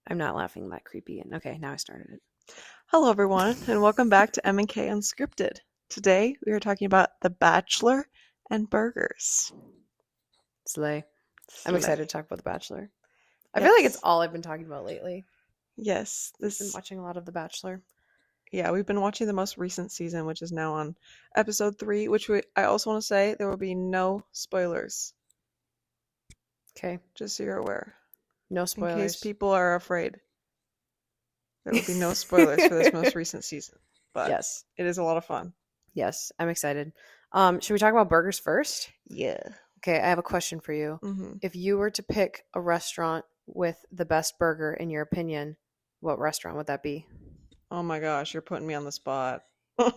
I'm not laughing that creepy. And okay, now I started it. Hello, everyone, and welcome back to M&K Unscripted. Today, we are talking about The Bachelor and burgers. Slay. I'm Slay. excited to talk about The Bachelor. I feel like it's Yes. all I've been talking about lately. Yes. I've been watching a lot of The Bachelor. Yeah, we've been watching the most recent season, which is now on episode 3, I also want to say there will be no spoilers, Okay. just so you're aware. No In case spoilers. people are afraid. There will be no spoilers for this most recent season, but Yes. it is a lot of fun. Yes, I'm excited. Should we talk about burgers first? Yeah. Okay, I have a question for you. Mm-hmm. If you were to pick a restaurant with the best burger in your opinion, what restaurant would that be? Oh my gosh, you're putting me on the spot. Or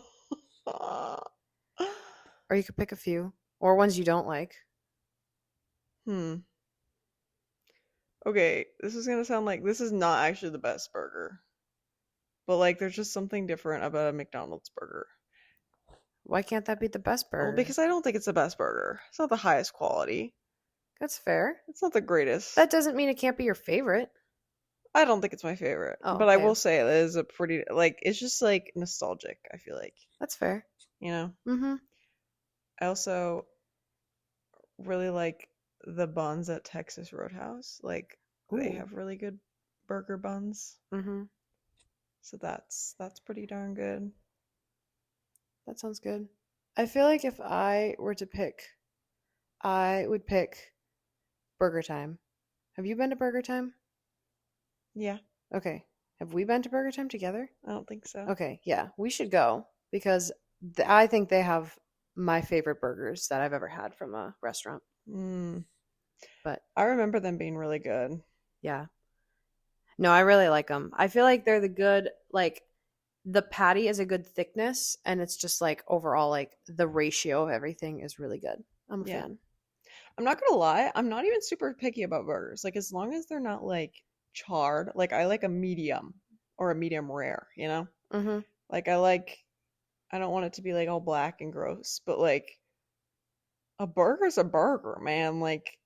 you could pick a few, or ones you don't like. Hmm. Okay, this is gonna sound like this is not actually the best burger, but like there's just something different about a McDonald's burger. Why can't that be the best Well, burger? because I don't think it's the best burger. It's not the highest quality. That's fair. It's not the greatest. That doesn't mean it can't be your favorite. I don't think it's my favorite, Oh, but I okay. will say it is a pretty like it's just like nostalgic, I feel like, That's fair. you know. Mm-hmm. I also really like the buns at Texas Roadhouse. Like they Ooh. have really good burger buns. Mm-hmm. So that's pretty darn good. That sounds good. I feel like if I were to pick, I would pick Burger Time. Have you been to Burger Time? Yeah, Okay. Have we been to Burger Time together? I don't think so. Okay, yeah, we should go because I think they have my favorite burgers that I've ever had from a restaurant. Mm. But I remember them being really good. yeah. No, I really like them. I feel like they're the good, like, the patty is a good thickness, and it's just like overall, like, the ratio of everything is really good. I'm a Yeah. fan. I'm not gonna lie, I'm not even super picky about burgers. Like as long as they're not like charred, like I like a medium or a medium rare, you know? Mm-hmm. Like I don't want it to be like all black and gross, but like a burger's a burger, man. Like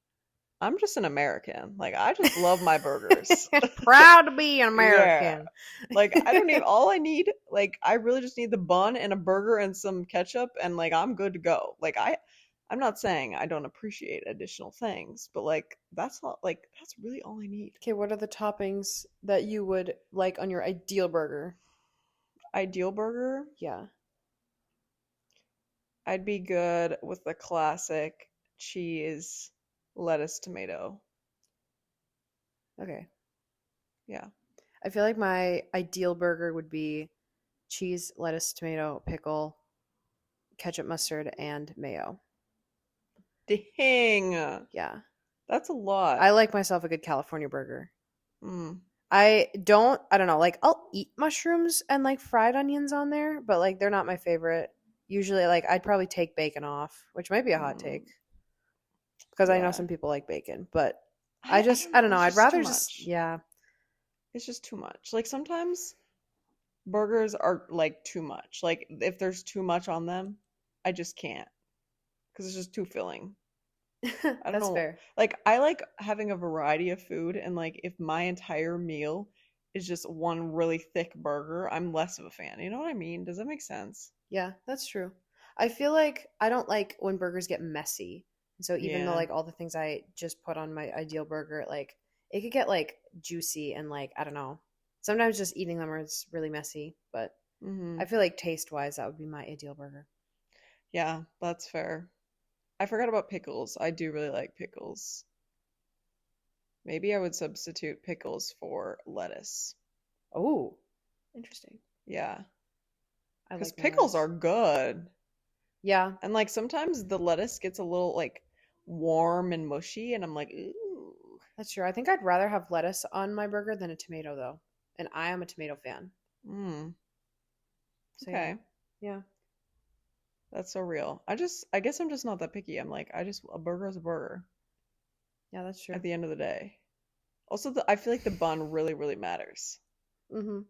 I'm just an American. Like I just love my burgers. Proud to be an Yeah. American. Like I don't need all I need, like I really just need the bun and a burger and some ketchup and like I'm good to go. Like I'm not saying I don't appreciate additional things, but like that's not like that's really all I need. Okay, what are the toppings that you would like on your ideal burger? Ideal burger, Yeah. I'd be good with the classic cheese, lettuce, tomato. Okay. Yeah. I feel like my ideal burger would be cheese, lettuce, tomato, pickle, ketchup, mustard, and mayo. Dang. Yeah. That's a lot. I like myself a good California burger. Mm. I don't know, like I'll eat mushrooms and like fried onions on there, but like they're not my favorite. Usually like I'd probably take bacon off, which might be a hot take because I know Yeah. some people like bacon, but I I don't know, I'd it's just too rather much. just yeah. It's just too much. Like sometimes burgers are like too much. Like if there's too much on them, I just can't because it's just too filling. I don't That's know. fair. Like I like having a variety of food and like if my entire meal is just one really thick burger, I'm less of a fan. You know what I mean? Does that make sense? Yeah, that's true. I feel like I don't like when burgers get messy. So even though Yeah. like all the things I just put on my ideal burger, like it could get like juicy and like I don't know. Sometimes just eating them is really messy, but Mm-hmm. I feel like taste wise that would be my ideal burger. Yeah, that's fair. I forgot about pickles. I do really like pickles. Maybe I would substitute pickles for lettuce. Oh, interesting. Yeah, I because like my pickles lettuce. are good. Yeah, And like sometimes the lettuce gets a little like warm and mushy, and I'm like, ooh. that's true. I think I'd rather have lettuce on my burger than a tomato though. And I am a tomato fan. Mm, So yeah. okay. Yeah. That's so real. I guess I'm just not that picky. I'm like, a burger is a burger Yeah, that's true. at the end of the day. Also, I feel like the bun really, really matters. Mhm.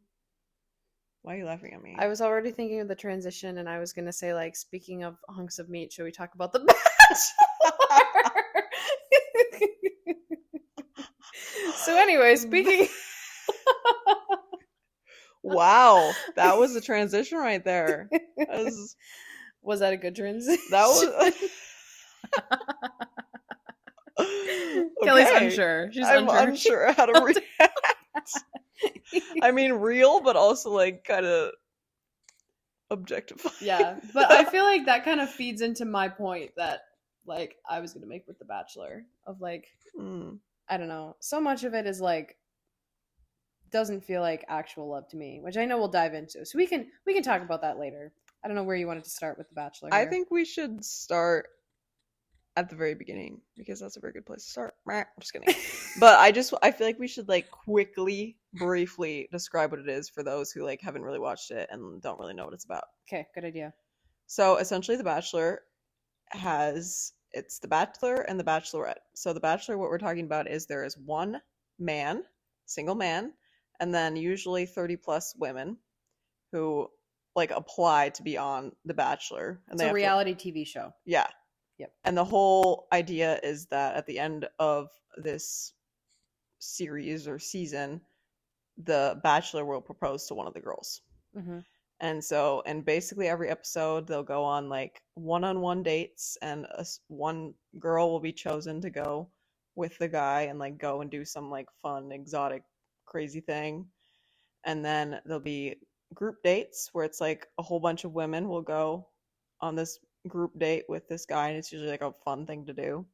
Why are you laughing at me? I was already thinking of the transition, and I was gonna say, like, speaking of hunks of meat, should we talk about the Bachelor? So, anyway, speaking Wow, that was a transition right there. Was that a good transition? That was Kelly's okay. unsure. She's I'm unsure. unsure how to react. I mean, real, but also like kind of objectifying. Yeah, but I feel like that kind of feeds into my point that like I was gonna make with The Bachelor of like Mm. I don't know. So much of it is like doesn't feel like actual love to me, which I know we'll dive into. So we can talk about that later. I don't know where you wanted to start with The Bachelor I here. think we should start at the very beginning because that's a very good place to start. I'm just kidding. But I feel like we should like quickly, briefly describe what it is for those who like haven't really watched it and don't really know what it's about. Okay, good idea. So essentially The Bachelor it's The Bachelor and The Bachelorette. So The Bachelor, what we're talking about is there is one man, single man, and then usually 30 plus women who like apply to be on The Bachelor. And It's they a have to, reality TV show. yeah. Yep. And the whole idea is that at the end of this series or season, the Bachelor will propose to one of the girls. Mm-hmm. And so, in basically every episode, they'll go on like one-on-one dates, and one girl will be chosen to go with the guy and like go and do some like fun, exotic, crazy thing. And then there'll be group dates where it's like a whole bunch of women will go on this group date with this guy, and it's usually like a fun thing to do.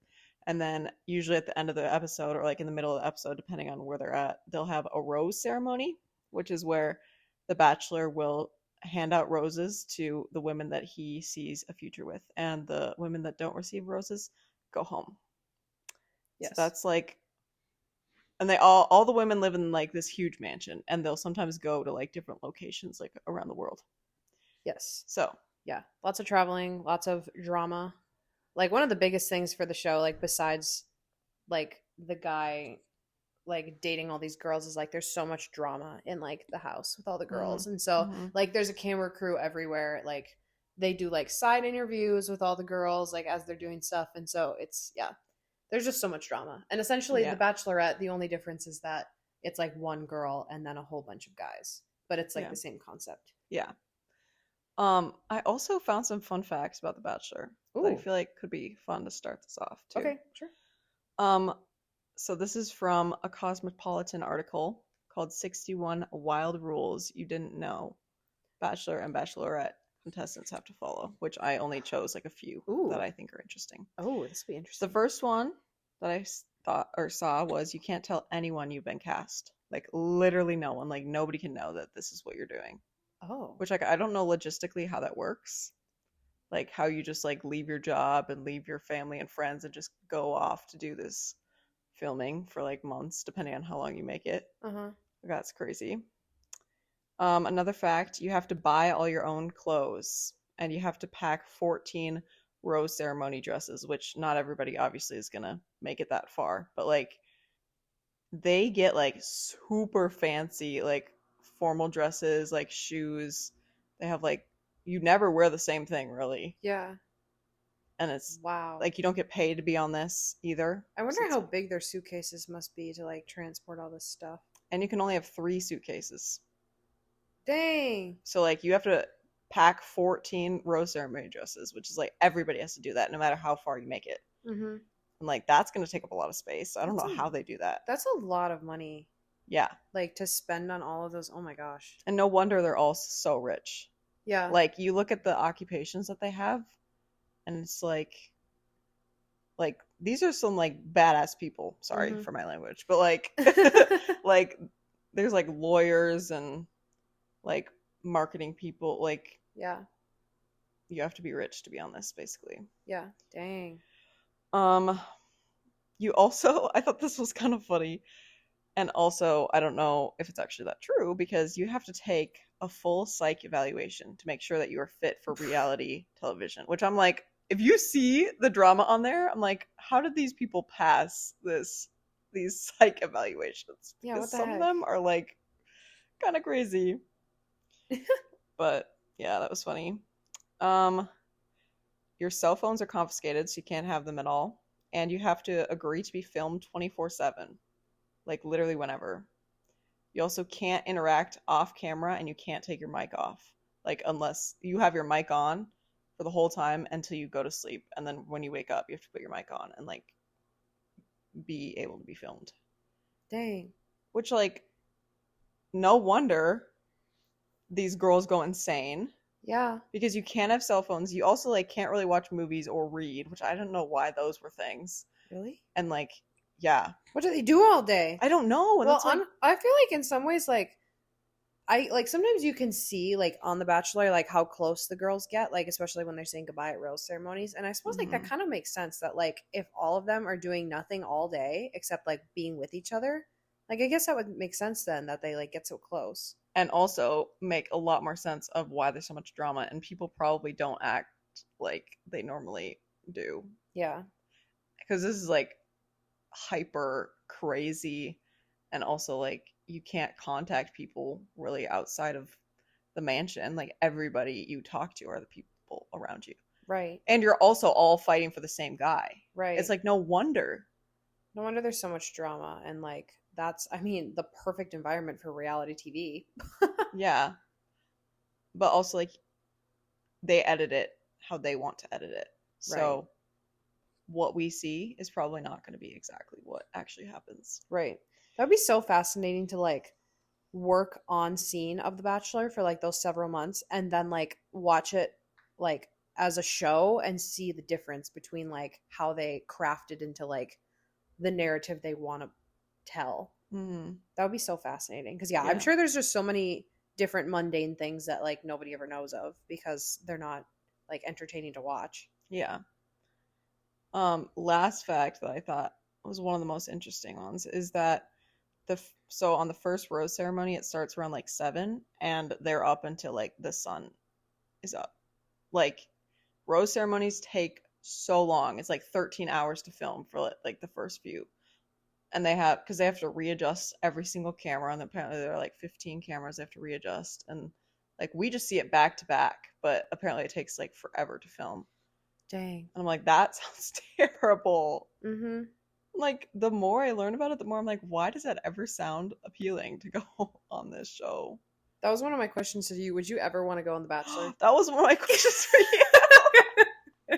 And then usually at the end of the episode or like in the middle of the episode, depending on where they're at, they'll have a rose ceremony, which is where the Bachelor will hand out roses to the women that he sees a future with, and the women that don't receive roses go home. Yes. So that's like, and they all the women live in like this huge mansion, and they'll sometimes go to like different locations like around the world. Yes. So Yeah, lots of traveling, lots of drama. Like one of the biggest things for the show, like besides like the guy like dating all these girls is like there's so much drama in like the house with all the girls. And so like there's a camera crew everywhere. Like they do like side interviews with all the girls like as they're doing stuff. And so it's there's just so much drama. And essentially Yeah. The Bachelorette, the only difference is that it's like one girl and then a whole bunch of guys. But it's like Yeah. the same concept. Yeah. I also found some fun facts about The Bachelor that I Ooh. feel like could be fun to start this off too. Okay, sure. So this is from a Cosmopolitan article called 61 Wild Rules You Didn't Know Bachelor and Bachelorette Contestants Have to Follow, which I only chose like a few Ooh. that I think are interesting. Oh, this will be interesting. The first one that I thought or saw was you can't tell anyone you've been cast. Like literally no one. Like nobody can know that this is what you're doing. Oh. Which like I don't know logistically how that works. Like how you just like leave your job and leave your family and friends and just go off to do this filming for like months depending on how long you make it. Uh-huh. That's crazy. Another fact, you have to buy all your own clothes and you have to pack 14 rose ceremony dresses, which not everybody obviously is gonna make it that far, but like they get like super fancy like formal dresses, like shoes. They have like you never wear the same thing really. Yeah. And it's Wow. like you don't get paid to be on this either. I wonder So how big their suitcases must be to like transport all this stuff. and you can only have 3 suitcases. Dang. So like you have to pack 14 rose ceremony dresses, which is like everybody has to do that no matter how far you make it. Mm-hmm. And like that's going to take up a lot of space. I don't That's know how they do that. That's a lot of money, Yeah. like to spend on all of those. Oh my gosh. And no wonder they're all so rich. Yeah. Like you look at the occupations that they have and it's like these are some like badass people. Sorry for my language, but like like there's like lawyers and like marketing people. Like yeah. you have to be rich to be on this, basically. Yeah. Dang. You also, I thought this was kind of funny, and also I don't know if it's actually that true because you have to take a full psych evaluation to make sure that you are fit for reality television. Which I'm like, if you see the drama on there, I'm like, how did these people pass these psych evaluations? Yeah, Because what the some heck? of them are like kind of crazy. But yeah, that was funny. Your cell phones are confiscated, so you can't have them at all. And you have to agree to be filmed 24/7. Like literally whenever. You also can't interact off camera, and you can't take your mic off. Like, unless you have your mic on for the whole time until you go to sleep. And then when you wake up, you have to put your mic on and, like, be able to be filmed. Dang. Which, like, no wonder these girls go insane. Yeah. Because you can't have cell phones. You also, like, can't really watch movies or read, which I don't know why those were things. Really? And, like, yeah. What do they do all day? I don't know. And Well, that's like, I feel like in some ways, like, I like sometimes you can see like on The Bachelor like how close the girls get, like especially when they're saying goodbye at rose ceremonies. And I suppose like that mhm. kind of makes sense that like if all of them are doing nothing all day except like being with each other, like I guess that would make sense then that they like get so close. And also make a lot more sense of why there's so much drama, and people probably don't act like they normally do. Yeah. Because this is like hyper crazy, and also like you can't contact people really outside of the mansion. Like everybody you talk to are the people around you. Right. And you're also all fighting for the same guy. Right. It's like no wonder. No wonder there's so much drama and like that's I mean the perfect environment for reality TV. Yeah. But also like they edit it how they want to edit it. So Right. what we see is probably not going to be exactly what actually happens. Right. That'd be so fascinating to like work on scene of The Bachelor for like those several months and then like watch it like as a show and see the difference between like how they crafted into like the narrative they want to tell. Mm-hmm. That would be so fascinating because yeah, Yeah. I'm sure there's just so many different mundane things that like nobody ever knows of because they're not like entertaining to watch. Yeah. Last fact that I thought was one of the most interesting ones is that so on the first rose ceremony it starts around like 7 and they're up until like the sun is up. Like rose ceremonies take so long. It's like 13 hours to film for like the first few. And they have because they have to readjust every single camera, and apparently there are like 15 cameras they have to readjust, and like we just see it back to back, but apparently it takes like forever to film. Dang. And I'm like, that sounds terrible. Mm-hmm. Like the more I learn about it, the more I'm like, why does that ever sound appealing to go on this show? That was one of my questions to you. Would you ever want to go on The Bachelor? That was one of my questions for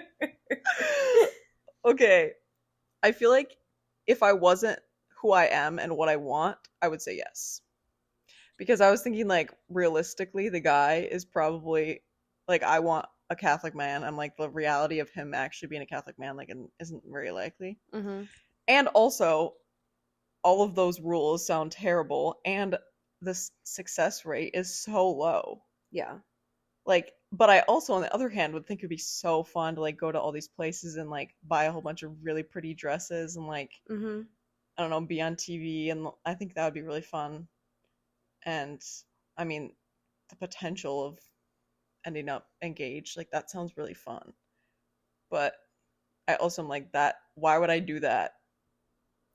you. Okay. I feel like if I wasn't who I am and what I want, I would say yes. Because I was thinking, like, realistically, the guy is probably, like, I want a Catholic man. I'm like, the reality of him actually being a Catholic man, like, isn't very likely. Mm-hmm. And also, all of those rules sound terrible, and the success rate is so low. Yeah. Like, but I also, on the other hand, would think it'd be so fun to, like, go to all these places and, like, buy a whole bunch of really pretty dresses and, like, Mm-hmm. I don't know, be on TV, and I think that would be really fun. And I mean, the potential of ending up engaged, like that sounds really fun. But I also am like that. Why would I do that?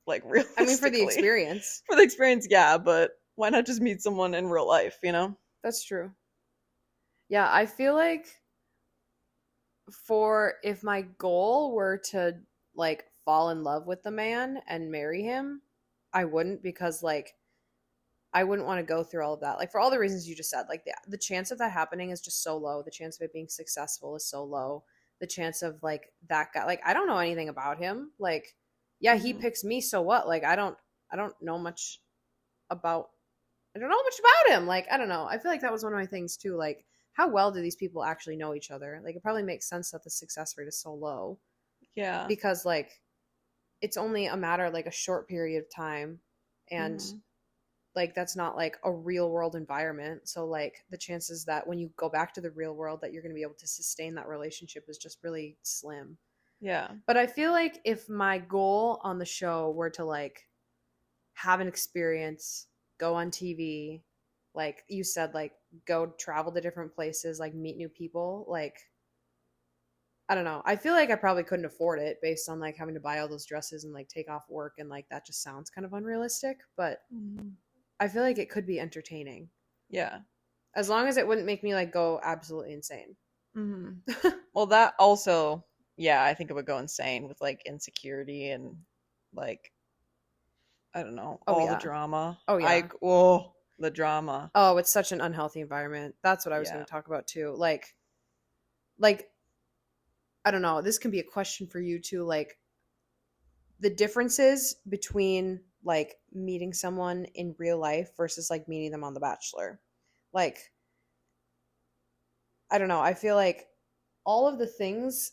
Like realistically, I mean, for the experience. For the experience, yeah. But why not just meet someone in real life? You know? That's true. Yeah, I feel like for if my goal were to like fall in love with the man and marry him, I wouldn't because like I wouldn't want to go through all of that. Like for all the reasons you just said, like the chance of that happening is just so low. The chance of it being successful is so low. The chance of like that guy, like I don't know anything about him. Like, yeah, he Mhm. picks me, so what? Like I don't know much about I don't know much about him. Like, I don't know. I feel like that was one of my things too. Like, how well do these people actually know each other? Like, it probably makes sense that the success rate is so low Yeah. because like it's only a matter of like a short period of time and Mhm. like that's not like a real world environment, so like the chances that when you go back to the real world that you're going to be able to sustain that relationship is just really slim. Yeah. But I feel like if my goal on the show were to like have an experience, go on TV, like you said, like go travel to different places, like meet new people, like I don't know. I feel like I probably couldn't afford it based on like having to buy all those dresses and like take off work, and like that just sounds kind of unrealistic, but Mhm. I feel like it could be entertaining. Yeah. As long as it wouldn't make me like go absolutely insane. Mhm. Well, that also, yeah, I think it would go insane with like insecurity and like I don't know, Oh all the yeah. drama. Oh yeah. Oh, the drama. Oh, it's such an unhealthy environment. That's what I was going Yeah. to talk about too. Like I don't know, this can be a question for you too, like the differences between like meeting someone in real life versus like meeting them on The Bachelor. Like I don't know, I feel like all of the things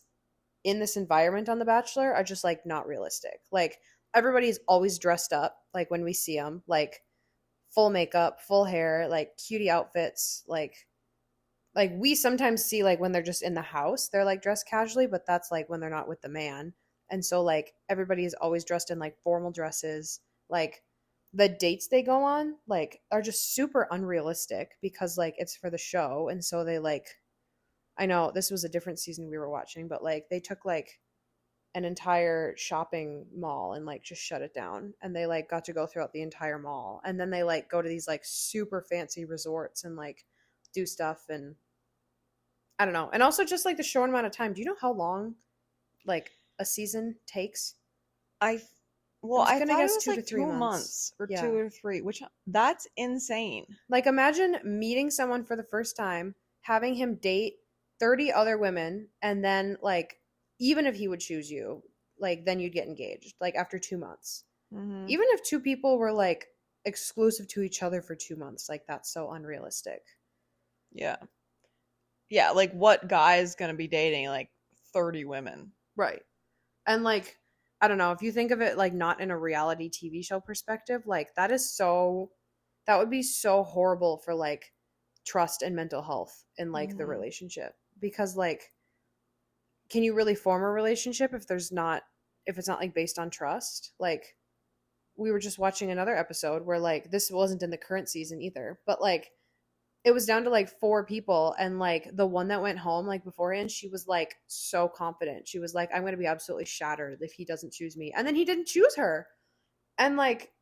in this environment on The Bachelor are just like not realistic. Like everybody's always dressed up, like when we see them, like full makeup, full hair, like cutie outfits, like we sometimes see like when they're just in the house, they're like dressed casually, but that's like when they're not with the man. And so like everybody is always dressed in like formal dresses. Like the dates they go on like are just super unrealistic because like it's for the show and so they like I know this was a different season we were watching, but like they took like an entire shopping mall and like just shut it down and they like got to go throughout the entire mall and then they like go to these like super fancy resorts and like do stuff and I don't know. And also just like the short amount of time. Do you know how long like a season takes? I well, I'm just I gonna thought it guess was two to like three two months. months or Yeah. 2 or 3, which that's insane. Like imagine meeting someone for the first time, having him date 30 other women, and then like even if he would choose you, like then you'd get engaged, like after 2 months. Hmm. Even if two people were like exclusive to each other for 2 months, like that's so unrealistic. Yeah. Yeah, like what guy is gonna be dating like 30 women? Right. And like, I don't know, if you think of it like not in a reality TV show perspective, like that would be so horrible for like trust and mental health in like the Hmm. relationship because like can you really form a relationship if it's not like based on trust? Like we were just watching another episode where like this wasn't in the current season either, but like it was down to like four people and like the one that went home like beforehand she was like so confident she was like I'm going to be absolutely shattered if he doesn't choose me and then he didn't choose her and like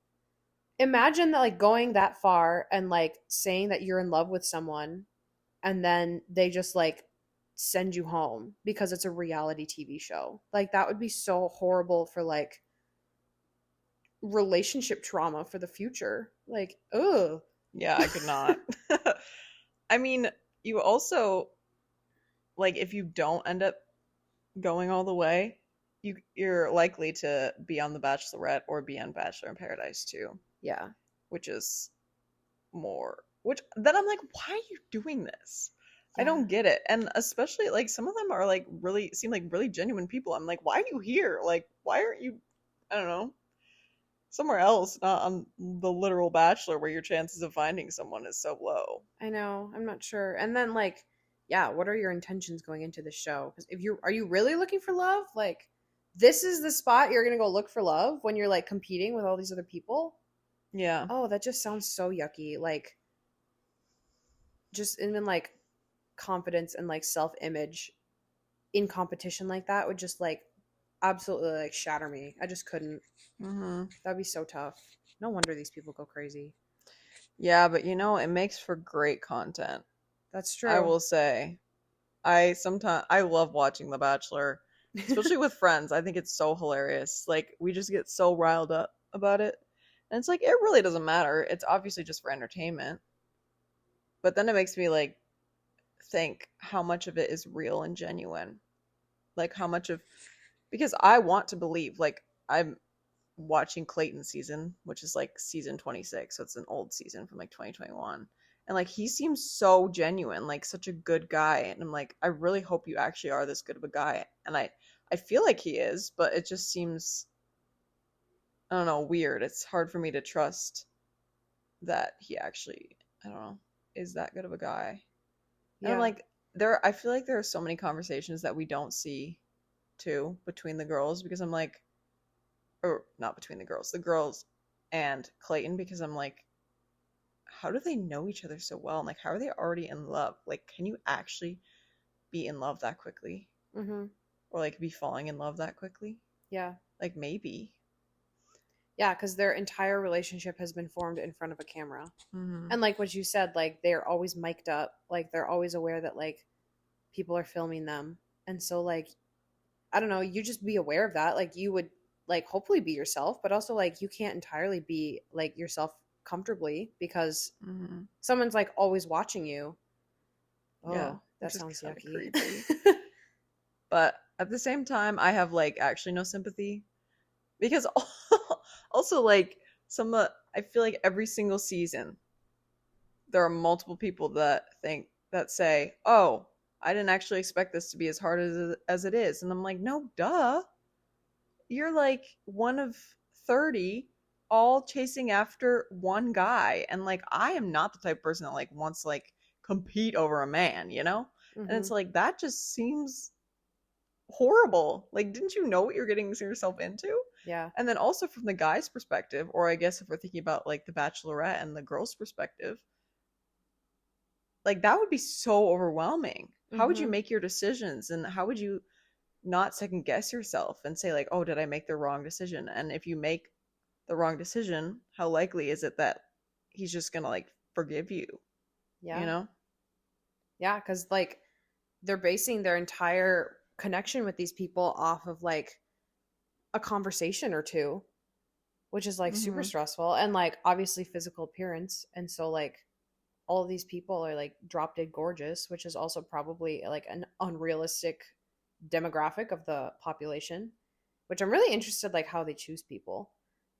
imagine that like going that far and like saying that you're in love with someone and then they just like send you home because it's a reality TV show like that would be so horrible for like relationship trauma for the future like ugh. Yeah, I could not. I mean, you also like if you don't end up going all the way, you're likely to be on The Bachelorette or be on Bachelor in Paradise too, Yeah, which is more. Which then I'm like, why are you doing this? I yeah, don't get it. And especially like some of them are like really seem like really genuine people. I'm like, why are you here? Like, why aren't you? I don't know, somewhere else, not on the literal Bachelor, where your chances of finding someone is so low. I know. I'm not sure. And then like, yeah, what are your intentions going into the show? Because if you are you really looking for love? Like, this is the spot you're gonna go look for love when you're like competing with all these other people. Yeah. Oh, that just sounds so yucky. Like, just even like confidence and like self image in competition like that would just like absolutely like shatter me. I just couldn't. Hmm. That'd be so tough. No wonder these people go crazy. Yeah, but you know, it makes for great content. That's I true. will say. I love watching The Bachelor, especially with friends. I think it's so hilarious. Like we just get so riled up about it. And it's like it really doesn't matter. It's obviously just for entertainment. But then it makes me like think how much of it is real and genuine. Like how much of because I want to believe like I'm watching Clayton season, which is like season 26, so it's an old season from like 2021. And like he seems so genuine, like such a good guy. And I'm like, I really hope you actually are this good of a guy. And I feel like he is, but it just seems I don't know, weird. It's hard for me to trust that he actually, I don't know, is that good of a guy. And I'm Yeah. like, I feel like there are so many conversations that we don't see too between the girls because I'm like, or not between the girls and Clayton because I'm like, how do they know each other so well? And like, how are they already in love? Like, can you actually be in love that quickly? Mhm. Or like be falling in love that quickly? Yeah. Like, maybe. Yeah, because their entire relationship has been formed in front of a camera. Hmm. And like what you said, like they're always mic'd up. Like they're always aware that like people are filming them. And so like I don't know, you just be aware of that. Like you would like hopefully be yourself, but also like you can't entirely be like yourself comfortably because Mhm. someone's like always watching you. Yeah, Oh, that which is sounds kind of yucky. creepy. But at the same time, I have like actually no sympathy because also like I feel like every single season there are multiple people that say, "Oh, I didn't actually expect this to be as hard as it is," and I'm like, "No, duh. You're like one of 30 all chasing after one guy, and like I am not the type of person that like wants to like compete over a man, you know?" And Hmm. it's like that just seems horrible. Like, didn't you know what you're getting yourself into? Yeah. And then also from the guy's perspective, or I guess if we're thinking about like the Bachelorette and the girl's perspective, like that would be so overwhelming. How would you Hmm. make your decisions, and how would you not second guess yourself and say like, "Oh, did I make the wrong decision?" And if you make the wrong decision, how likely is it that he's just gonna like forgive you? You Yeah. know? Yeah. Because like they're basing their entire connection with these people off of like a conversation or two, which is like super Mm-hmm. stressful and like obviously physical appearance. And so like all of these people are like drop dead gorgeous, which is also probably like an unrealistic demographic of the population, which I'm really interested like how they choose people.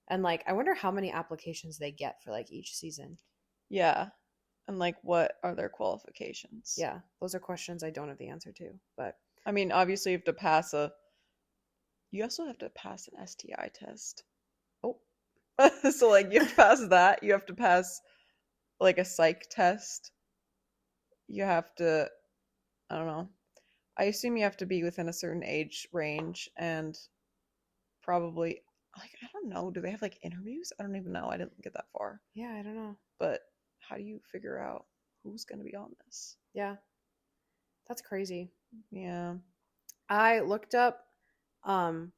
And like I wonder how many applications they get for like each season. Yeah. And like, what are their qualifications? Yeah, those are questions I don't have the answer to. But I mean, obviously, you have to pass a. You also have to pass an STI test. oh, So like, you have to pass that. You have to pass like a psych test. You have to. I don't know. I assume you have to be within a certain age range and probably like I don't know. Do they have like interviews? I don't even know. I didn't get that far. yeah, I don't know. But how do you figure out who's going to be on this? Yeah, that's crazy. Yeah. I looked up um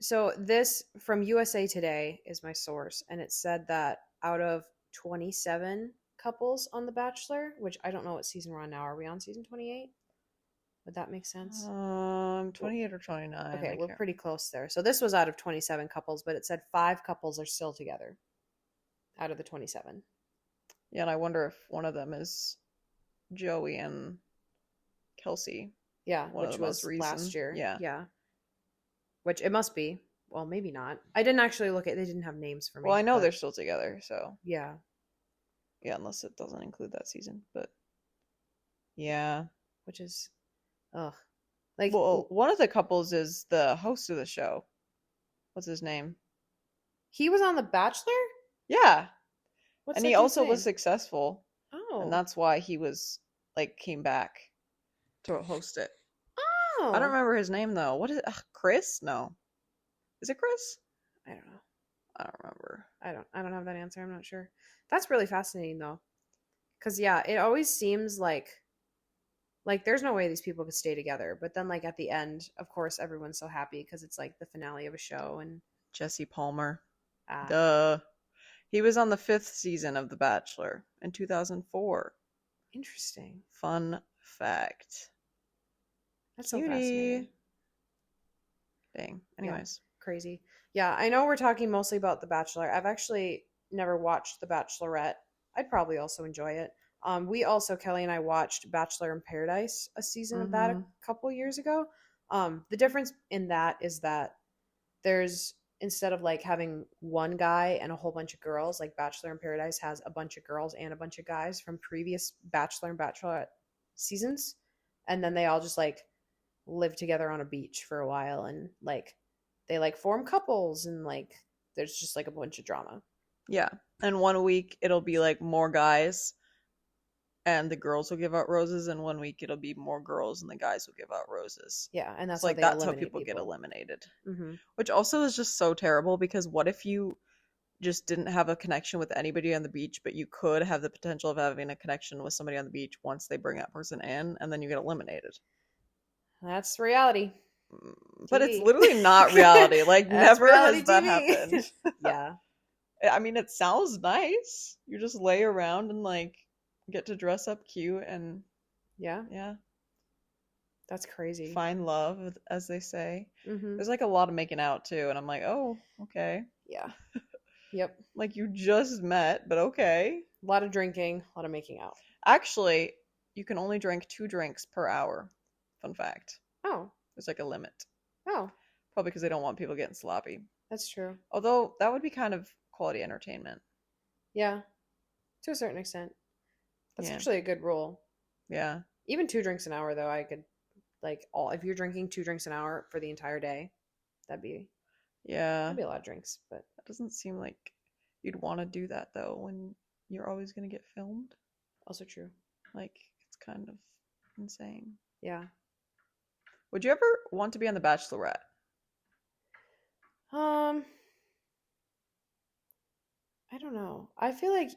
so this from USA Today is my source, and it said that out of 27 couples on The Bachelor, which I don't know what season we're on now. Are we on season 28? Would that make sense? Well, 28 or 29. okay, I we're can't. pretty close there. So this was out of 27 couples, but it said 5 couples are still together out of the 27. Yeah, and I wonder if one of them is Joey and Kelsey. Yeah, One of the which most was last recent. year. Yeah. Yeah, which it must be. Well, maybe not. I didn't actually look at. They didn't have names for Well, I me, know they're but still together, so yeah, yeah, unless it doesn't include that season. But yeah. which is ugh. Like Well, one of the couples is the host of the show. What's his name? he was on The Bachelor. Yeah. What's And that he dude's also was name? successful, and Oh, that's why he was like came back to host it. I don't oh, remember his name though. What is it? Chris? No. Is it Chris? I don't know. I don't remember. I don't have that answer. I'm not sure. That's really fascinating though, because yeah, it always seems like there's no way these people could stay together. But then like at the end, of course, everyone's so happy because it's like the finale of a show and Jesse Palmer. ah, Duh. He was on the 5th season of The Bachelor in 2004. interesting. Fun fact. That's so fascinating. Cutie. Dang. Yeah, Anyways. crazy. Yeah, I know we're talking mostly about The Bachelor. I've actually never watched The Bachelorette. I'd probably also enjoy it. We also, Kelly and I watched Bachelor in Paradise, a season of that a Mm-hmm. couple years ago. The difference in that is that there's instead of like having one guy and a whole bunch of girls, like Bachelor in Paradise has a bunch of girls and a bunch of guys from previous Bachelor and Bachelorette seasons, and then they all just like live together on a beach for a while and like they like form couples and like there's just like a bunch of drama. Yeah. And one week it'll be like more guys and the girls will give out roses, and one week it'll be more girls and the guys will give out roses. Yeah, and It's that's how like they that's how eliminate people get people. eliminated. Hmm. Which also is just so terrible because what if you just didn't have a connection with anybody on the beach, but you could have the potential of having a connection with somebody on the beach once they bring that person in, and then you get eliminated. That's reality But it's TV. literally not reality. Like, That's never reality has that TV. happened. Yeah. I mean, it sounds nice. You just lay around and, like, get to dress up cute and, Yeah. yeah, That's crazy. find love, as they say. Hmm. There's, like, a lot of making out, too, and I'm like, oh, okay. Yeah. Yep. Like you just met, but okay. A lot of drinking, a lot of making out. Actually, you can only drink 2 drinks per hour. Fun fact. Oh. There's like a limit. Oh. Probably because they don't want people getting sloppy. That's true. Although that would be kind of quality entertainment. Yeah. To a certain extent. That's Yeah. actually a good rule. Yeah. Even 2 drinks an hour though, I could like all if you're drinking 2 drinks an hour for the entire day, that'd be Yeah. that'd be a lot of drinks, but That doesn't seem like you'd want to do that though when you're always going to get filmed. also true. Like, it's kind of insane. Yeah. Would you ever want to be on The Bachelorette? Um, I don't know. I feel like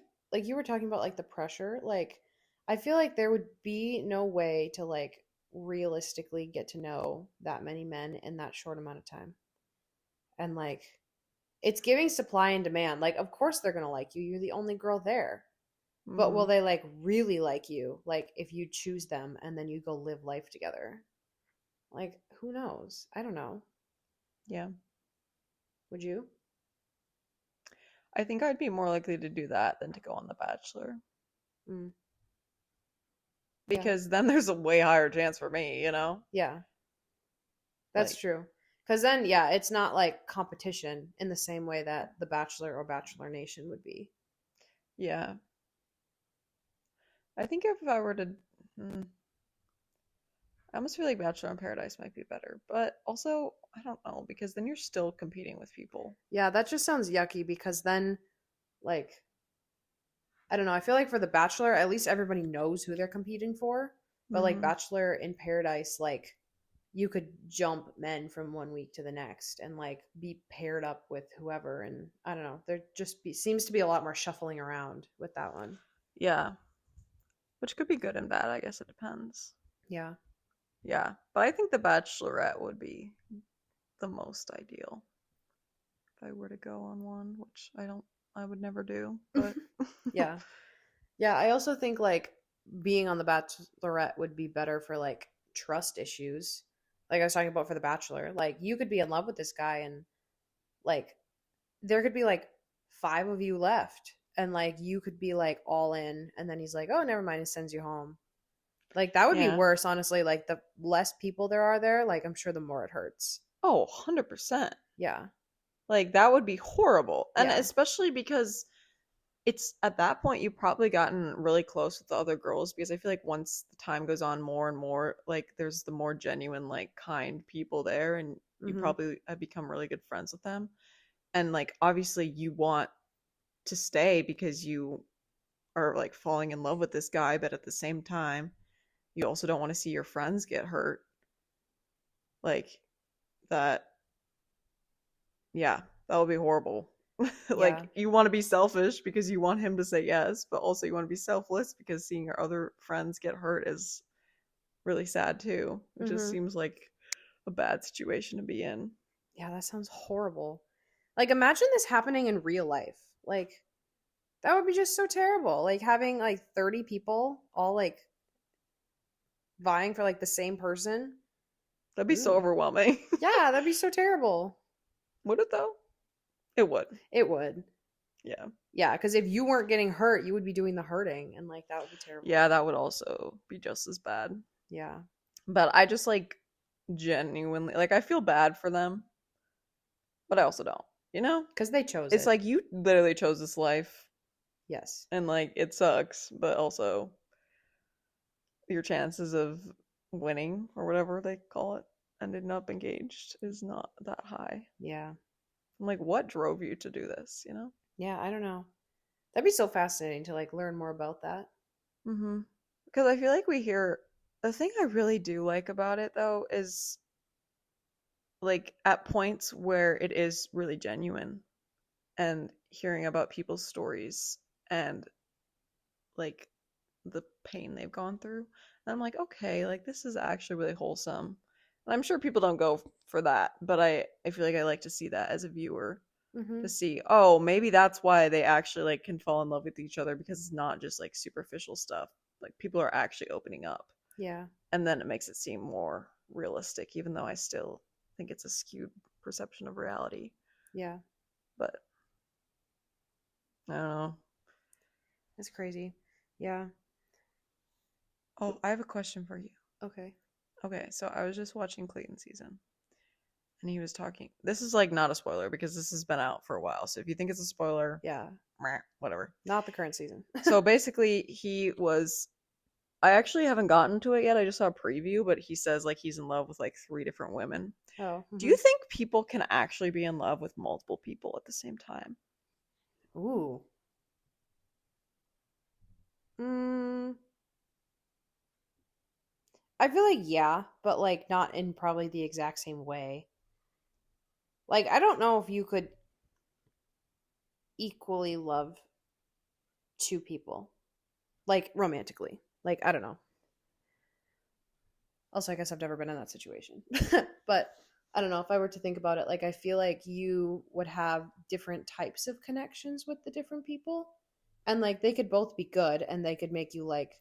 you were talking about like the pressure, like I feel like there would be no way to like realistically get to know that many men in that short amount of time. And like it's giving supply and demand. Like of course they're going to like you. You're the only girl there. But will Mm, they like really like you? Like if you choose them and then you go live life together? Like who knows? I don't know. yeah. Would you? I think I'd be more likely to do that than to go on The Bachelor. Mm, yeah. Because then there's a way higher chance for me, you know? Yeah. That's Like, true. Because then, yeah, it's not like competition in the same way that The Bachelor or Bachelor Nation would be. yeah. I think if I were to. Hmm, I almost feel like Bachelor in Paradise might be better. But also, I don't know, because then you're still competing with people. Yeah, that just sounds yucky because then, like, I don't know. I feel like for The Bachelor, at least everybody knows who they're competing for. But like Mm, Bachelor in Paradise, like, you could jump men from one week to the next and like be paired up with whoever. And I don't know. Seems to be a lot more shuffling around with that one. yeah. Which could be good and bad, I guess it depends. Yeah. Yeah. But I think The Bachelorette would be the most ideal if I were to go on one, which I would never do, but Yeah. Yeah, I also think like being on The Bachelorette would be better for like trust issues. Like I was talking about for The Bachelor, like you could be in love with this guy and like there could be like five of you left and like you could be like all in and then he's like, "Oh, never mind, he sends you home." Like that would be yeah. worse, honestly. Like the less people there are there, like I'm sure the more it hurts. Oh, 100%. Yeah. Like that would be horrible. And Yeah. especially because it's at that point you've probably gotten really close with the other girls because I feel like once the time goes on more and more, like there's the more genuine, like kind people there and you Mhm. probably have become really good friends with them. And like obviously you want to stay because you are like falling in love with this guy, but at the same time, you also don't want to see your friends get hurt. Like that, yeah, that would be horrible. Yeah. Like you want to be selfish because you want him to say yes, but also you want to be selfless because seeing your other friends get hurt is really sad too. It just Mhm. seems like a bad situation to be in. Yeah, that sounds horrible. Like imagine this happening in real life. Like that would be just so terrible. Like having like 30 people all like vying for like the same person. That'd be so Ooh. overwhelming. Yeah, that'd be so terrible. Would it though? It would. It would. Yeah. Yeah, because if you weren't getting hurt, you would be doing the hurting, and like that would be terrible. Yeah, that would also be just as bad. Yeah. But I just like genuinely like I feel bad for them, but I also don't. You know? Because they chose It's it. like you literally chose this life Yes. and like it sucks, but also your chances of winning or whatever they call it, ending up engaged is not that high. Yeah. I'm like, what drove you to do this, you know? Yeah, I don't know. That'd be so fascinating to like learn more about that. Mm-hmm. Because I feel like we hear the thing I really do like about it though is like at points where it is really genuine and hearing about people's stories and like the pain they've gone through. And I'm like, okay, like this is actually really wholesome. And I'm sure people don't go for that, but I feel like I like to see that as a viewer Mm-hmm. to see, oh, maybe that's why they actually like can fall in love with each other because it's not just like superficial stuff. Like people are actually opening up. Yeah. And then it makes it seem more realistic, even though I still think it's a skewed perception of reality. Yeah. But I don't know. It's crazy. Yeah. Oh, I have a question for you. Okay. Okay, so I was just watching Clayton season, and he was talking. This is like not a spoiler because this has been out for a while. So if you think it's a spoiler, Yeah. meh, whatever. Not the current season. So basically, he was. I actually haven't gotten to it yet. I just saw a preview, but he says like he's in love with like three different women. Oh. Do you think people can actually be in love with multiple people at the same time? Ooh. Mm, I feel like yeah, but like not in probably the exact same way. Like I don't know if you could equally love two people, like romantically. Like I don't know. Also, I guess I've never been in that situation. But I don't know if I were to think about it, like I feel like you would have different types of connections with the different people. And like they could both be good and they could make you like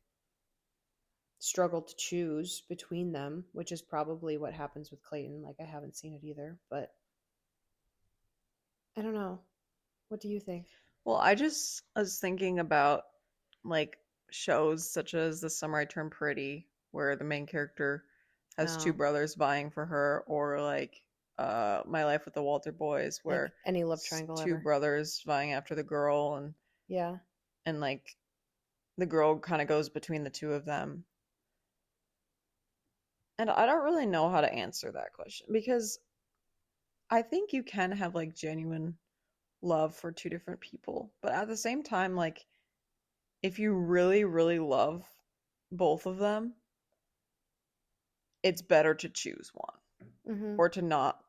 struggle to choose between them, which is probably what happens with Clayton. Like I haven't seen it either, but I don't know. What do you think? Well, I just was thinking about like shows such as The Summer I Turned Pretty, where the main character has two Oh, brothers vying for her, or like My Life with the Walter Boys, like where any love it's triangle two ever. brothers vying after the girl, Yeah. and like the girl kind of goes between the two of them. And I don't really know how to answer that question because I think you can have like genuine love for two different people, but at the same time, like if you really, really love both of them, it's better to choose one Mm-hmm. or to not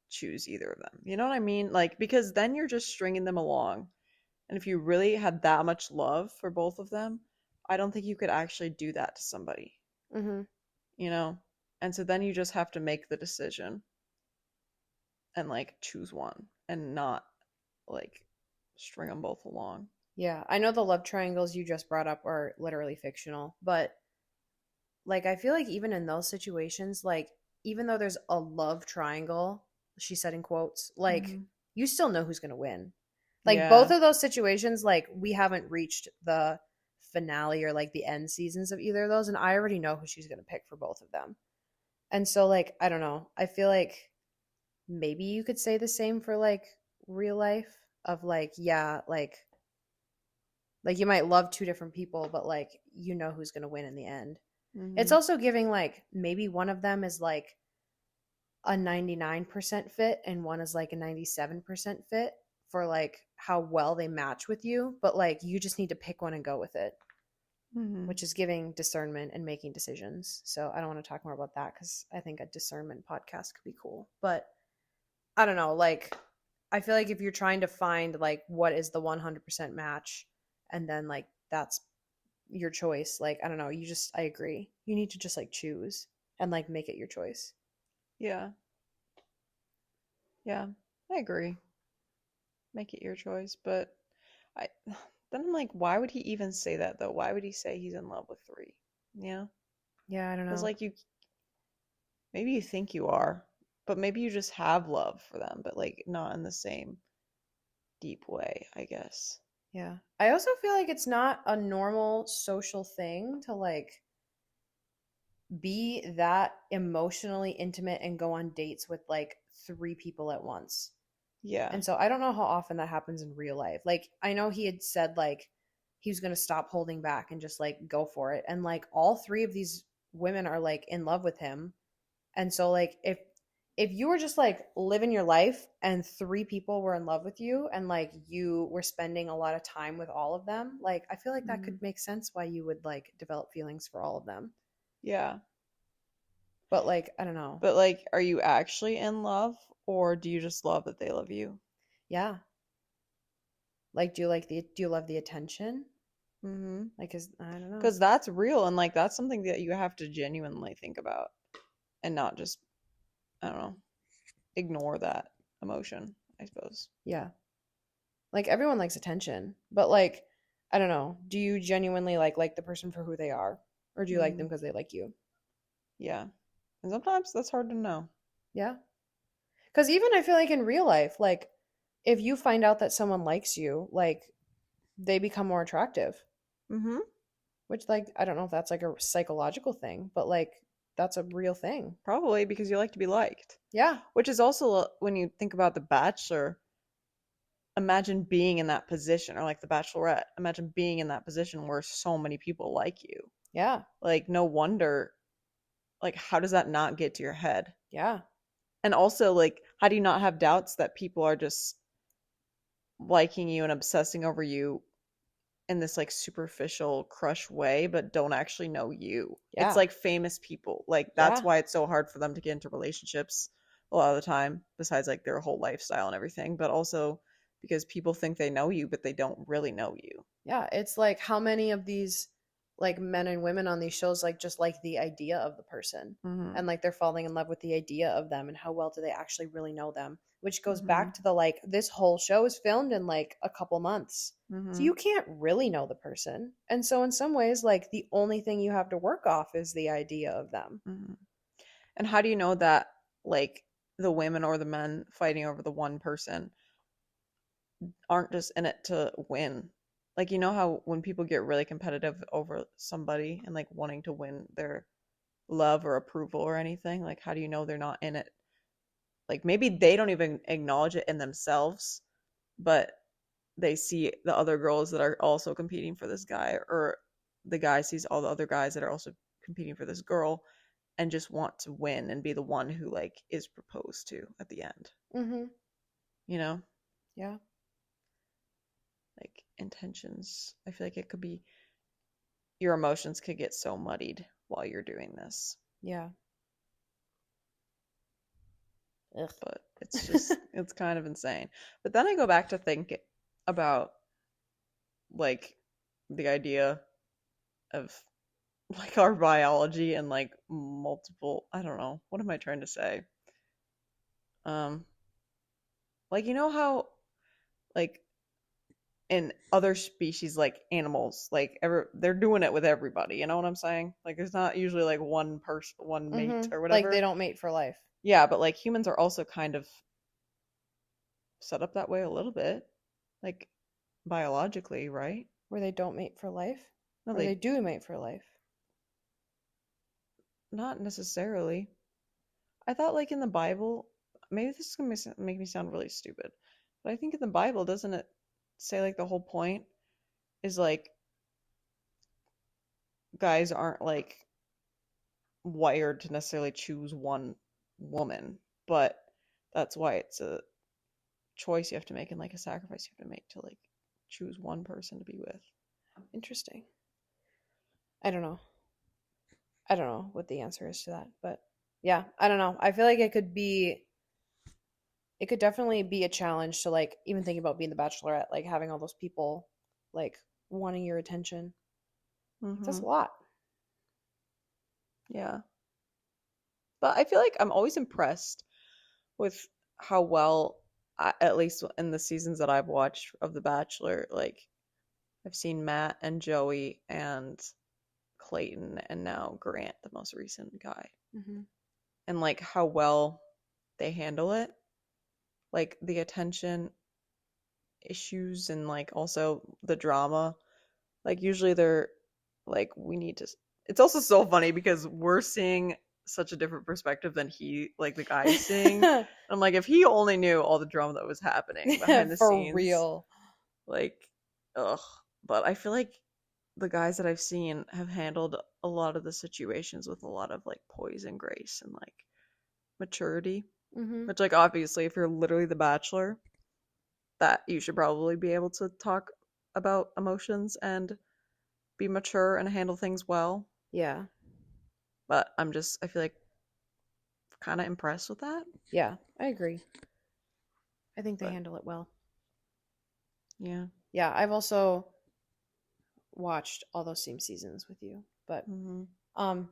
choose either of them. You know what I mean? Like, because then you're just stringing them along. And if you really had that much love for both of them, I don't think you could actually do that to somebody, Mm-hmm. you know? And so then you just have to make the decision and like choose one and not like string them both along. Yeah. I know the love triangles you just brought up are literally fictional, but like I feel like even in those situations, like even though there's a love triangle, she said in quotes, like Hmm. you still know who's gonna win. Like both Yeah. of those situations, like we haven't reached the finale or like the end seasons of either of those, and I already know who she's gonna pick for both of them. And so like I don't know. I feel like maybe you could say the same for like real life of like yeah, like you might love two different people, but like you know who's gonna win in the end. It's Hmm. also giving like maybe one of them is like a 99% fit and one is like a 97% fit for like how well they match with you, but like you just need to pick one and go with it, Hmm. which is giving discernment and making decisions. So I don't want to talk more about that because I think a discernment podcast could be cool. But I don't know, like I feel like if you're trying to find like what is the 100% match and then like that's your choice, like I don't know, you just I agree. You need to just like choose and like make it your choice. Yeah. Yeah. I agree. Make it your choice, but I then I'm like, why would he even say that though? Why would he say he's in love with three? Yeah. Yeah, I don't Because know. like you maybe you think you are, but maybe you just have love for them, but like not in the same deep way, I guess. Yeah. I also feel like it's not a normal social thing to like be that emotionally intimate and go on dates with like three people at once. Yeah. And so I don't know how often that happens in real life. Like I know he had said like he was going to stop holding back and just like go for it. And like all three of these women are like in love with him. And so like if you were just like living your life and three people were in love with you and like you were spending a lot of time with all of them, like I feel like that Hmm. could make sense why you would like develop feelings for all of them. Yeah. But like I don't know. But like, are you actually in love or do you just love that they love you? Yeah. Like do you love the attention? Mm-hmm. Like is I don't know. Because that's real and like that's something that you have to genuinely think about and not just, I don't know, ignore that emotion, I suppose. Yeah. Like everyone likes attention, but like I don't know. Do you genuinely like the person for who they are or do you like them Mm, because they like you? yeah. And sometimes that's hard to know. Yeah. Cuz even I feel like in real life, like if you find out that someone likes you, like they become more attractive. Mm-hmm. Which, like, I don't know if that's like a psychological thing, but like, that's a real thing. Probably because you like to be liked. Yeah. Which is also, when you think about The Bachelor, imagine being in that position, or like The Bachelorette, imagine being in that position where so many people like you. Yeah. Like, no wonder, like, how does that not get to your head? Yeah. And also, like, how do you not have doubts that people are just liking you and obsessing over you in this like superficial crush way, but don't actually know you? It's Yeah. like famous people. Like, that's Yeah. why it's so hard for them to get into relationships a lot of the time, besides like their whole lifestyle and everything, but also because people think they know you, but they don't really know you. Yeah. It's like how many of these like men and women on these shows like just like the idea of the person, Mm-hmm. and like they're falling in love with the idea of them, and how well do they actually really know them, which goes Mm-hmm. back to the like this whole show is filmed in like a couple months. So Mm-hmm. you can't really know the person. And so in some ways like the only thing you have to work off is the idea of them. Mm-hmm. And how do you know that, like, the women or the men fighting over the one person aren't just in it to win? Like, you know how when people get really competitive over somebody and like wanting to win their love or approval or anything, like, how do you know they're not in it? Like, maybe they don't even acknowledge it in themselves, but they see the other girls that are also competing for this guy, or the guy sees all the other guys that are also competing for this girl, and just want to win and be the one who like is proposed to at the end. Mm-hmm. You know, Yeah. like, intentions. I feel like it could be, your emotions could get so muddied while you're doing this. Yeah. Ugh. But it's just, it's kind of insane. But then I go back to think about like the idea of like our biology and like multiple, I don't know, what am I trying to say? Um like, you know how like in other species, like animals, like they're doing it with everybody, you know what I'm saying? Like, there's not usually like one person, one mate Mm-hmm. or Like they whatever. don't mate for life. Yeah, but like humans are also kind of set up that way a little bit, like, biologically, right? Where they don't mate for life? No, Or they they, do mate for life? not necessarily. I thought, like, in the Bible, maybe this is gonna make me sound really stupid, but I think in the Bible, doesn't it say like the whole point is like guys aren't like wired to necessarily choose one woman, but that's why it's a choice you have to make, and like a sacrifice you have to make to like choose one person to be with. Interesting. I don't know. I don't know what the answer is to that, but yeah, I don't know. I feel like it could definitely be a challenge to like even think about being the bachelorette, like having all those people like wanting your attention. That's Mm-hmm. a lot. Yeah. But I feel like I'm always impressed with how well, at least in the seasons that I've watched of The Bachelor, like, I've seen Matt and Joey and Clayton and now Grant, the most recent guy, Mm-hmm. and like how well they handle it, like the attention issues and like also the drama. Like, usually they're like, we need to. It's also so funny because we're seeing such a different perspective than he, like, the guy's seeing. I'm like, if he only knew all the drama that was happening behind the For scenes, real. like, ugh. But I feel like the guys that I've seen have handled a lot of the situations with a lot of like poise and grace and like maturity. Mm-hmm. Which, like, obviously, if you're literally the bachelor, that you should probably be able to talk about emotions and be mature and handle things well. Yeah. But I feel like kind of impressed with that. Yeah, I agree. I think they But handle it well. yeah. Yeah, I've also watched all those same seasons with you, but Mm-hmm. um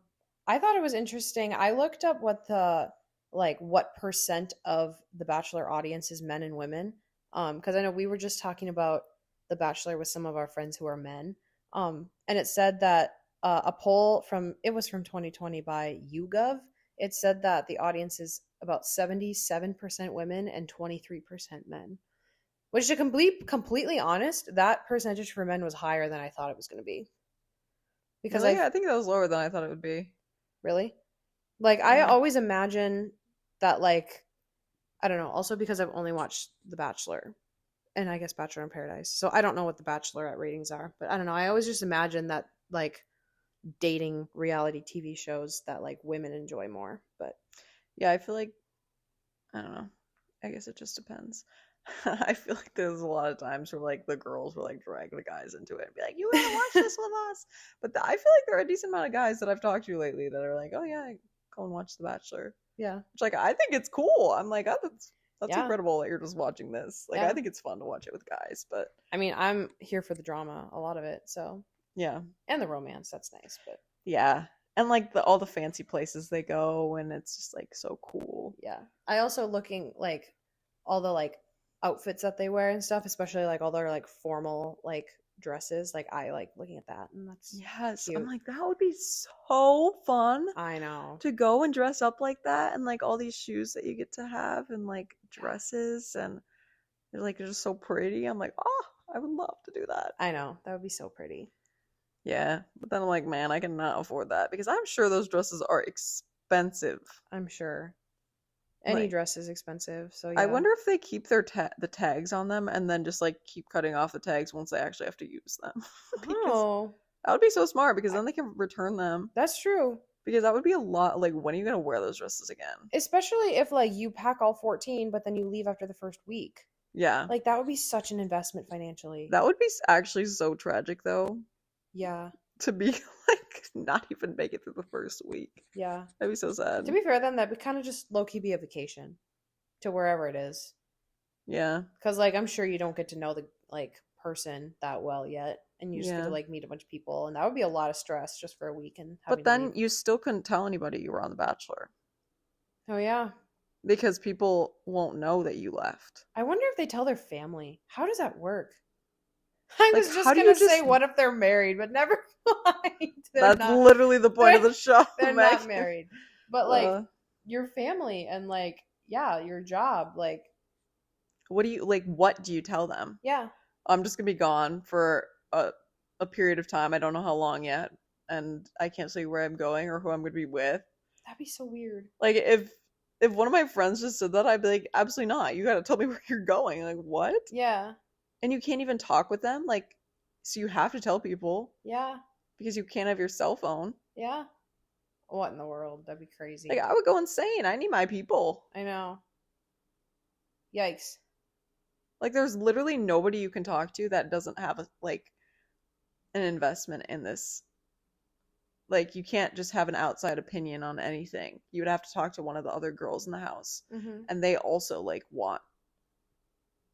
I thought it was interesting. I looked up what the like what percent of the Bachelor audience is men and women. Because I know we were just talking about the Bachelor with some of our friends who are men. And it said that a poll from it was from 2020 by YouGov. It said that the audience is about 77% women and 23% men. Which, to completely honest, that percentage for men was higher than I thought it was going to be. Because Really? I think that was lower than I thought it would be. really, like, I Yeah. always imagine that, like, I don't know. Also because I've only watched The Bachelor and I guess Bachelor in Paradise, so I don't know what the Bachelorette ratings are. But I don't know. I always just imagine that, like, dating reality TV shows that, like, women enjoy more. But Yeah, I feel like, I don't know. I guess it just depends. I feel like there's a lot of times where like the girls will like drag the guys into it and be like, "You gotta watch this with us." But I feel like there are a decent amount of guys that I've talked to lately that are like, "Oh yeah, go and watch The Bachelor." yeah, Which like I think it's cool. I'm like, oh, that's yeah, incredible that you're just watching this. Like I yeah. think it's fun to watch it with guys, but I mean, I'm here for the drama, a lot of it. So, yeah, and the romance, that's nice. But yeah, and like all the fancy places they go, and it's just like so cool. yeah, I also looking like all the like outfits that they wear and stuff, especially like all their like formal like dresses. Like, I like looking at that, and that's Yes, I'm cute. like that would be so fun I know. to go and dress up like that, and like all these shoes that you get to have, and like Yeah. dresses, and they're just so pretty. I'm like, oh, I would love to do that. I know. That would be so pretty. Yeah, but then I'm like, man, I cannot afford that because I'm sure those dresses are expensive. I'm sure. Any Like, dress is expensive, so I yeah. wonder if they keep their the tags on them and then just like keep cutting off the tags once they actually have to use them. Because Oh, that would be so smart because I- then they can return them. that's true. Because that would be a lot. Like, when are you gonna wear those dresses again? Especially if like you pack all 14, but then you leave after the first week. Yeah, Like, that would be such an investment financially. that would be actually so tragic though Yeah, to be like not even make it through the first week. yeah. That'd be so sad. To be fair, then that would kind of just low key be a vacation to wherever it is. Yeah, Because like I'm sure you don't get to know the like person that well yet, and you just get to yeah. like meet a bunch of people, and that would be a lot of stress just for a week and having But to then leave. you still couldn't tell anybody you were on The Bachelor Oh yeah. because people won't know that you left. I wonder if they tell their family. How does that work? I Like, was how just do you gonna say, just. what if they're married? But never mind. They're That's not. literally the point of They're, the show, they're not Meg. married. But like Uh, your family and like yeah, your job, like what do you tell them? yeah, I'm just gonna be gone for a period of time. I don't know how long yet, and I can't say where I'm going or who I'm gonna be with. that'd be so weird. Like if one of my friends just said that, I'd be like, absolutely not. You gotta tell me where you're going. Like, what? Yeah, And you can't even talk with them. Like, so you have to tell people yeah, because you can't have your cell phone. yeah. What in the world? That'd be Like, crazy. I would go insane. I need my people. I know. Yikes. Like, there's literally nobody you can talk to that doesn't have like an investment in this. Like, you can't just have an outside opinion on anything. You would have to talk to one of the other girls in the house, Mm-hmm. and they also like want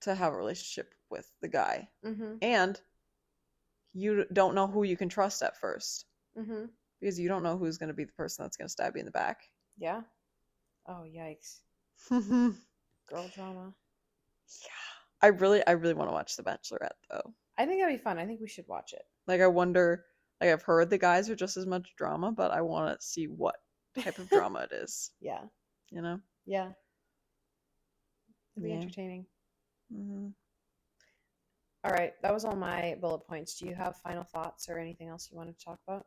to have a relationship with the guy, Mm-hmm. and you don't know who you can trust at first Mm-hmm. because you don't know who's going to be the person that's going to stab you in the back. Yeah. Oh yikes. Yeah, Girl drama. I really want to watch The Bachelorette though. I think that'd be fun. I think we should watch it. Like, I wonder. Like, I've heard the guys are just as much drama, but I want to see what type of drama it is. Yeah. You know? Yeah. It'd be Yeah. entertaining. Mm-hmm. All right, that was all my bullet points. Do you have final thoughts or anything else you wanted to talk about?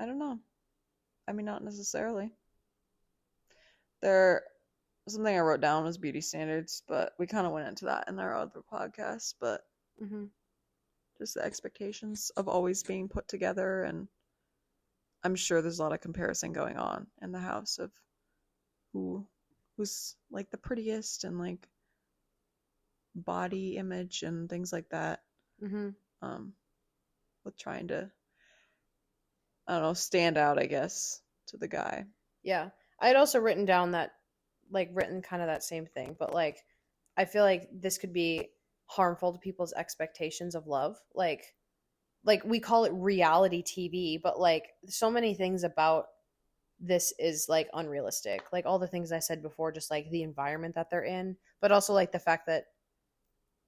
I don't know. I mean, not necessarily. There, something I wrote down was beauty standards, but we kind of went into that in our other podcast. But Mm-hmm. just the expectations of always being put together, and I'm sure there's a lot of comparison going on in the house of who's like the prettiest and like body image and things like that. Mm-hmm. With trying to, I don't know, stand out, I guess, to the guy. Yeah. I had also written down that, like, written kind of that same thing, but, like, I feel like this could be harmful to people's expectations of love. Like we call it reality TV, but, like, so many things about this is, like, unrealistic. Like, all the things I said before, just, like, the environment that they're in, but also, like, the fact that,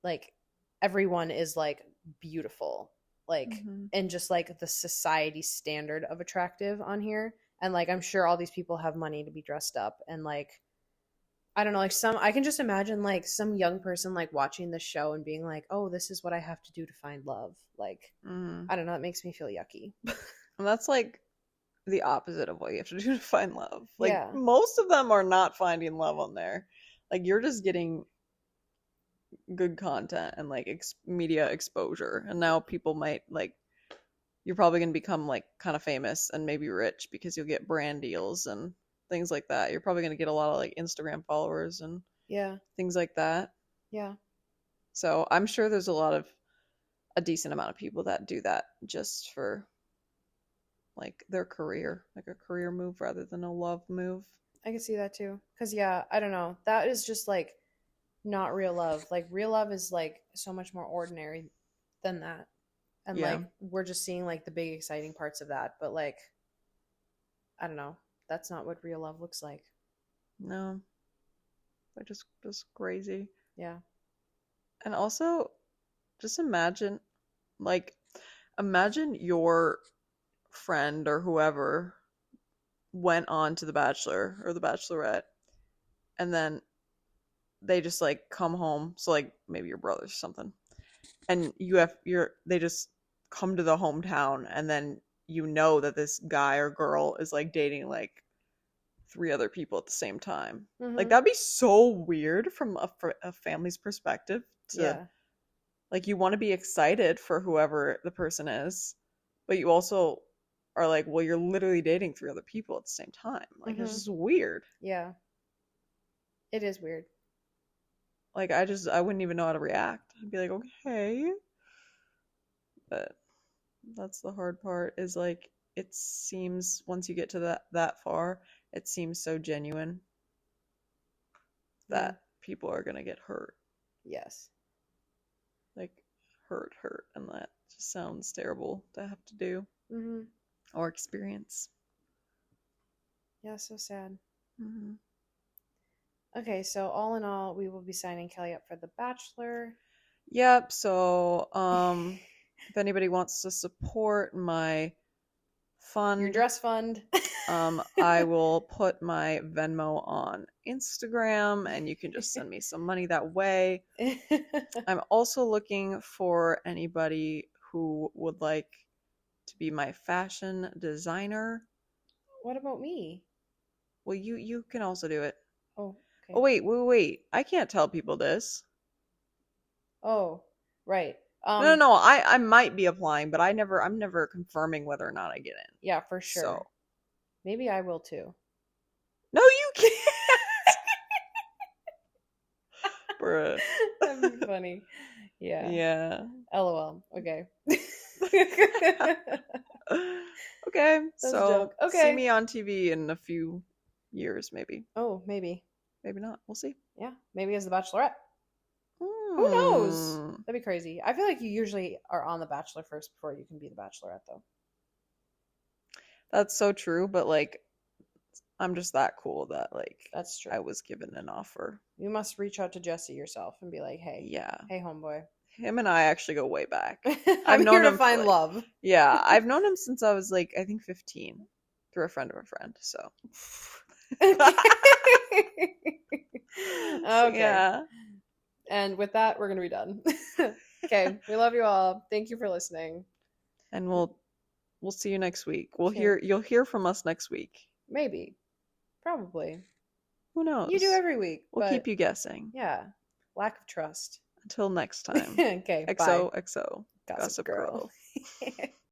like, everyone is, like, beautiful. Like, Mm-hmm. and just, like, the society standard of attractive on here. And like I'm sure all these people have money to be dressed up and like I don't know, like I can just imagine like some young person like watching the show and being like, "Oh, this is what I have to do to find love." Like, Mm. I don't know, it makes me feel yucky. And that's like the opposite of what you have to do to find love. Like Yeah. most of them are not finding love on there. Like you're just getting good content and like media exposure. And now people might like you're probably going to become like kind of famous and maybe rich because you'll get brand deals and things like that. You're probably going to get a lot of like Instagram followers and Yeah. things like that. Yeah. So I'm sure there's a decent amount of people that do that just for like their career, like a career move rather than a love move. I can see that too. Cause yeah, I don't know. That is just like not real love. Like real love is like so much more ordinary than that. And Yeah. like we're just seeing like the big exciting parts of that. But like I don't know. That's not what real love looks like. No. They're just crazy. Yeah. And also just like imagine your friend or whoever went on to The Bachelor or The Bachelorette and then they just like come home, so like maybe your brothers or something, and they just come to the hometown and then you know that this guy or girl is like dating like three other people at the same time. Like Mm-hmm. that'd be so weird from a family's perspective to Yeah. like you want to be excited for whoever the person is, but you also are like, well, you're literally dating three other people at the same time. Like it's Mm-hmm. just weird. Yeah. It is weird. Like I wouldn't even know how to react. I'd be like, okay. But that's the hard part is like it seems once you get to that far, it seems so genuine Yeah. that people are gonna get hurt. Yes. Like hurt, and that just sounds terrible to have to do Mm-hmm. or experience. Yeah, so sad. Mm-hmm. Okay, so all in all, we will be signing Kelly up for The Bachelor. Yep, so if anybody wants to support my fund, Your dress fund. I will put my Venmo on Instagram and you can just send me some money that way. I'm also looking for anybody who would like to be my fashion designer. What about me? Well, you can also do it. Oh, okay. Oh wait. I can't tell people this. Oh, right. No. I might be applying, but I'm never confirming whether or not I get in. Yeah, for sure. So Maybe I will too. no, you can't. Bruh. That'd be funny. Yeah. Yeah. LOL. Okay. Okay. That's a So joke. Okay. see me on TV in a few years, maybe. Oh, maybe. Maybe not. We'll see. Yeah, maybe as the Bachelorette. Who knows? That'd be crazy. I feel like you usually are on The Bachelor first before you can be the Bachelorette, though. That's so true, but like I'm just that cool that like That's true. I was given an offer. You must reach out to Jesse yourself and be like, "Hey, Yeah. hey, homeboy." Him and I actually go way back. I'm known here to him find love. Yeah, I've known him since I was like I think 15 through a friend of a friend. So Okay. Yeah. And with that, we're gonna be done. Okay. We love you all. Thank you for listening. And we'll see you next week. Okay. You'll hear from us next week. Maybe. Probably. Who knows? You do every week. We'll but keep you guessing. Yeah. Lack of trust. Until next time. Okay. XOXO. Bye. Gossip Girl.